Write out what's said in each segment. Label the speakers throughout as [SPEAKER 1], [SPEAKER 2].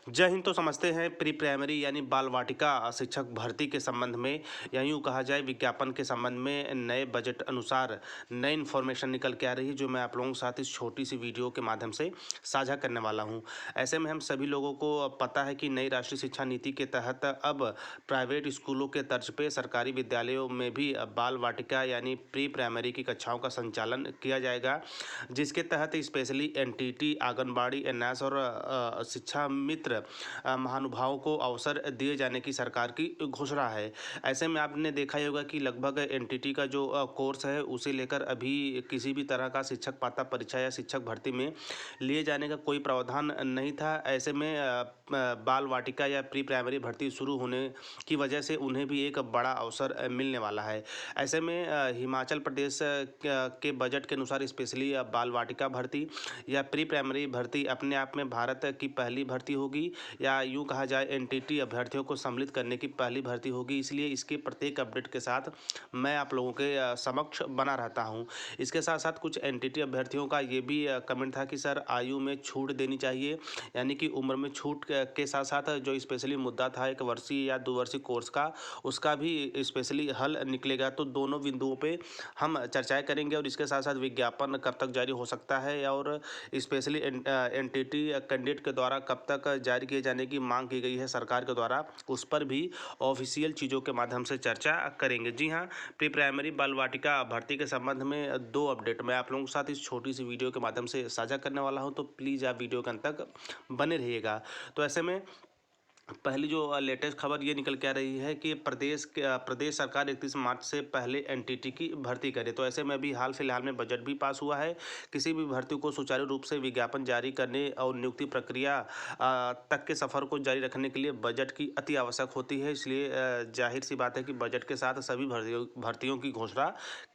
[SPEAKER 1] जय हिंद। तो समझते हैं प्री प्राइमरी यानी बाल वाटिका शिक्षक भर्ती के संबंध में या यूँ कहा जाए विज्ञापन के संबंध में नए बजट अनुसार नई इन्फॉर्मेशन निकल के आ रही है, जो मैं आप लोगों के साथ इस छोटी सी वीडियो के माध्यम से साझा करने वाला हूं। ऐसे में हम सभी लोगों को पता है कि नई राष्ट्रीय शिक्षा नीति के तहत अब प्राइवेट स्कूलों के तर्ज पे सरकारी विद्यालयों में भी बाल वाटिका यानी प्री प्राइमरी की कक्षाओं का संचालन किया जाएगा, जिसके तहत स्पेशली एनटीटी, आंगनबाड़ी, एनएस और शिक्षा मित्र महानुभावों को अवसर दिए जाने की सरकार की घोषणा है। ऐसे में आपने देखा ही होगा कि लगभग एनटीटी का जो कोर्स है उसे लेकर अभी किसी भी तरह का शिक्षक पात्रता परीक्षा या शिक्षक भर्ती में लिए जाने का कोई प्रावधान नहीं था। ऐसे में बाल वाटिका या प्री प्राइमरी भर्ती शुरू होने की वजह से उन्हें भी एक बड़ा अवसर मिलने वाला है। ऐसे में हिमाचल प्रदेश के बजट के अनुसार स्पेशली बाल वाटिका भर्ती या प्री प्राइमरी भर्ती अपने आप में भारत की पहली भर्ती होगी, या यूँ कहा जाए एनटीटी अभ्यर्थियों को सम्मिलित करने की पहली भर्ती होगी। इसलिए इसके प्रत्येक अपडेट के साथ मैं आप लोगों के समक्ष बना रहता हूँ। इसके साथ साथ कुछ एनटीटी अभ्यर्थियों का ये भी कमेंट था कि सर आयु में छूट देनी चाहिए, यानी कि उम्र में छूट के साथ साथ जो स्पेशली मुद्दा था 1 वर्षीय या 2 वर्षीय कोर्स का, उसका भी स्पेशली हल निकलेगा। तो दोनों बिंदुओं पे हम चर्चाएं करेंगे और इसके साथ साथ विज्ञापन कब तक जारी हो सकता है और स्पेशली एनटीटी कैंडिडेट के द्वारा कब तक जारी किए जाने की मांग की गई है सरकार के द्वारा, उस पर भी ऑफिशियल चीज़ों के माध्यम से चर्चा करेंगे। जी हाँ, प्री प्राइमरी बाल वाटिका भर्ती के संबंध में 2 अपडेट मैं आप लोगों के साथ इस छोटी सी वीडियो के माध्यम से साझा करने वाला हूं, तो प्लीज़ आप वीडियो के अंत तक बने रहिएगा। तो ऐसे में पहली जो लेटेस्ट खबर ये निकल के आ रही है कि प्रदेश सरकार 31 मार्च से पहले एनटीटी की भर्ती करे। तो ऐसे में अभी हाल फिलहाल में बजट भी पास हुआ है। किसी भी भर्ती को सुचारू रूप से विज्ञापन जारी करने और नियुक्ति प्रक्रिया तक के सफर को जारी रखने के लिए बजट की अति आवश्यक होती है। इसलिए जाहिर सी बात है कि बजट के साथ सभी भर्तियों की घोषणा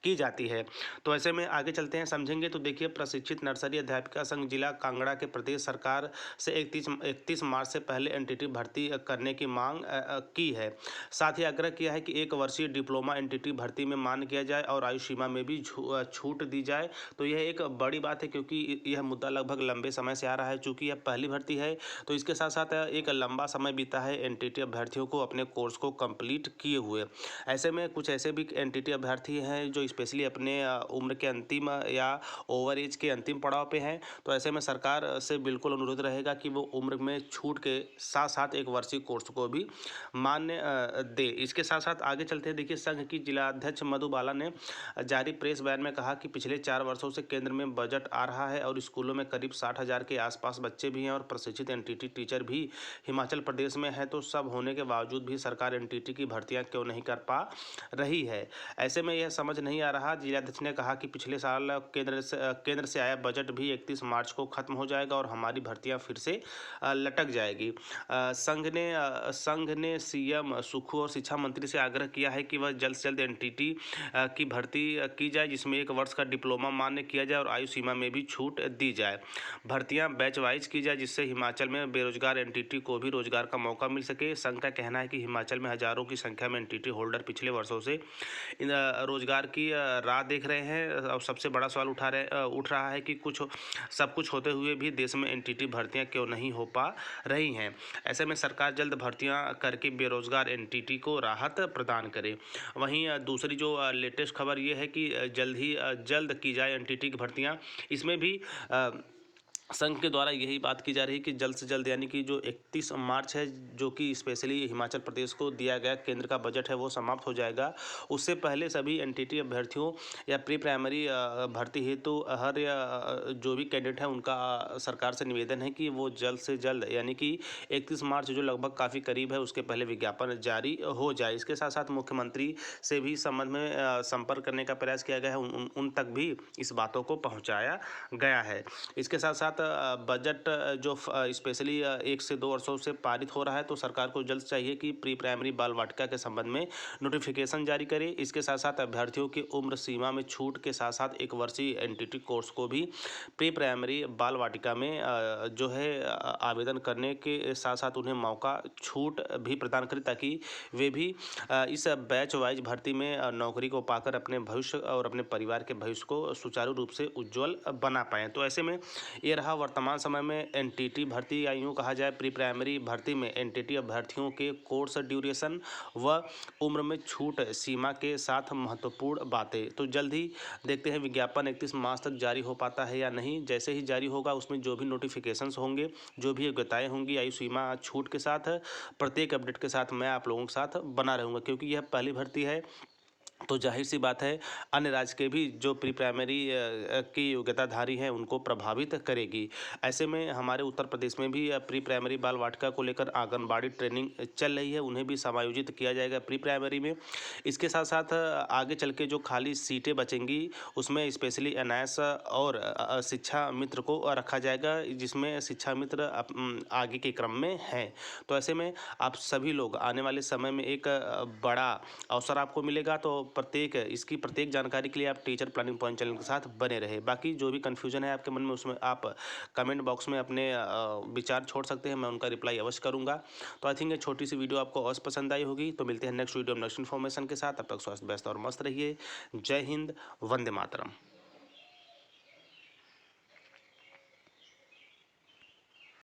[SPEAKER 1] की जाती है। तो ऐसे में आगे चलते हैं, समझेंगे। तो देखिए, प्रशिक्षित नर्सरी अध्यापिका संघ जिला कांगड़ा के प्रदेश सरकार से 31 मार्च से पहले एनटीटी भर्ती करने की मांग की है। साथ ही आग्रह किया है कि 1 वर्षीय डिप्लोमा एनटीटी भर्ती में मान्य किया जाए और आयु सीमा में भी छूट दी जाए। तो यह एक बड़ी बात है, क्योंकि यह मुद्दा लगभग लंबे समय से आ रहा है। चूंकि यह पहली भर्ती है, तो इसके साथ साथ एक लंबा समय बीता है एनटीटी अभ्यर्थियों को अपने कोर्स को कंप्लीट किए हुए। ऐसे में कुछ ऐसे भी एनटीटी अभ्यर्थी हैं जो स्पेशली अपने उम्र के अंतिम या ओवर एज के अंतिम पड़ाव पे हैं। तो ऐसे में सरकार से बिल्कुल अनुरोध रहेगा कि वो उम्र में छूट के साथ साथ 1 वर्षीय कोर्स को भी मान्य दे। इसके साथ साथ आगे चलते हैं। देखिए, संघ की जिलाध्यक्ष मधुबाला ने जारी प्रेस बयान में कहा कि पिछले 4 वर्षों से केंद्र में बजट आ रहा है और स्कूलों में करीब 60,000 के आसपास बच्चे भी हैं और प्रशिक्षित एनटीटी टीचर भी हिमाचल प्रदेश में है। तो सब होने के बावजूद भी सरकार एनटीटी की भर्तियां क्यों नहीं कर पा रही है। ऐसे में यह समझ नहीं आ रहा। जिलाध्यक्ष ने कहा कि पिछले साल केंद्र से आया बजट भी 31 मार्च को खत्म हो जाएगा और हमारी भर्तियां फिर से लटक जाएगी। संघ ने सीएम सुखू और शिक्षा मंत्री से आग्रह किया है कि वह जल्द से जल्द एनटीटी की भर्ती की जाए, जिसमें 1 वर्ष का डिप्लोमा मान्य किया जाए और आयु सीमा में भी छूट दी जाए। भर्तियां बैच वाइज की जाए, जिससे हिमाचल में बेरोजगार एनटीटी को भी रोजगार का मौका मिल सके। संघ का कहना है कि हिमाचल में हजारों की संख्या में एनटीटी होल्डर पिछले वर्षों से रोजगार की राह देख रहे हैं और सबसे बड़ा सवाल उठ रहा है कि सब कुछ होते हुए भी देश में एनटीटी भर्तियां क्यों नहीं हो पा रही हैं। ऐसे में सरकार जल्द भर्तियां करके बेरोजगार एनटीटी को राहत प्रदान करे। वहीं दूसरी जो लेटेस्ट खबर ये है कि जल्द की जाए एनटीटी की भर्तियां। इसमें भी संघ के द्वारा यही बात की जा रही है कि जल्द से जल्द, यानी कि जो 31 मार्च है, जो कि स्पेशली हिमाचल प्रदेश को दिया गया केंद्र का बजट है, वो समाप्त हो जाएगा। उससे पहले सभी एनटीटी अभ्यर्थियों या प्री प्राइमरी भर्ती हेतु हर जो भी कैंडिडेट है उनका सरकार से निवेदन है कि वो जल्द से जल्द, यानी कि 31 मार्च जो लगभग काफ़ी करीब है, उसके पहले विज्ञापन जारी हो जाए। इसके साथ साथ मुख्यमंत्री से भी इस संबंध में संपर्क करने का प्रयास किया गया है, उन तक भी इस बातों को पहुँचाया गया है। इसके साथ साथ बजट जो स्पेशली 1 से 2 वर्षों से पारित हो रहा है, तो सरकार को जल्द चाहिए कि प्री प्राइमरी बाल वाटिका के संबंध में नोटिफिकेशन जारी करे। इसके साथ साथ अभ्यर्थियों की उम्र सीमा में छूट के साथ साथ 1 वर्षीय एनटीटी कोर्स को भी प्री प्राइमरी बाल वाटिका में जो है आवेदन करने के साथ साथ उन्हें मौका छूट भी प्रदान करे, ताकि वे भी इस बैच वाइज भर्ती में नौकरी को पाकर अपने भविष्य और अपने परिवार के भविष्य को सुचारू रूप से उज्ज्वल बना पाएँ। तो ऐसे में ये रहा रहा वर्तमान समय में एनटीटी भर्ती या यूँ कहा जाए प्री प्राइमरी भर्ती में एनटीटी अभ्यर्थियों के कोर्स ड्यूरेशन व उम्र में छूट सीमा के साथ महत्वपूर्ण बातें। तो जल्द ही देखते हैं विज्ञापन 31 मार्च तक जारी हो पाता है या नहीं। जैसे ही जारी होगा उसमें जो भी नोटिफिकेशंस होंगे, जो भी योग्यताएं होंगी आयु सीमा छूट के साथ, प्रत्येक अपडेट के साथ मैं आप लोगों के साथ बना रहूँगा, क्योंकि यह पहली भर्ती है तो जाहिर सी बात है अन्य राज्य के भी जो प्री प्राइमरी की योग्यताधारी हैं उनको प्रभावित करेगी। ऐसे में हमारे उत्तर प्रदेश में भी प्री प्राइमरी बाल वाटिका को लेकर आंगनबाड़ी ट्रेनिंग चल रही है, उन्हें भी समायोजित किया जाएगा प्री प्राइमरी में। इसके साथ साथ आगे चल के जो खाली सीटें बचेंगी उसमें स्पेशली एनआईएस और शिक्षा मित्र को रखा जाएगा, जिसमें शिक्षा मित्र आगे के क्रम में हैं। तो ऐसे में आप सभी लोग आने वाले समय में एक बड़ा अवसर आपको मिलेगा। तो इसकी प्रत्येक जानकारी के लिए आप टीचर प्लानिंग पॉइंट चैनल के साथ बने रहे। बाकी जो भी कन्फ्यूजन है आपके मन में उसमें आप कमेंट बॉक्स में अपने विचार छोड़ सकते हैं, मैं उनका रिप्लाई अवश्य करूंगा। तो आई थिंक ये छोटी सी वीडियो आपको अवश्य पसंद आई होगी। तो मिलते हैं नेक्स्ट वीडियो में नेक्स्ट इन्फॉर्मेशन के साथ। तब तक स्वस्थ व्यस्त और मस्त रहिए। जय हिंद, वंदे मातरम।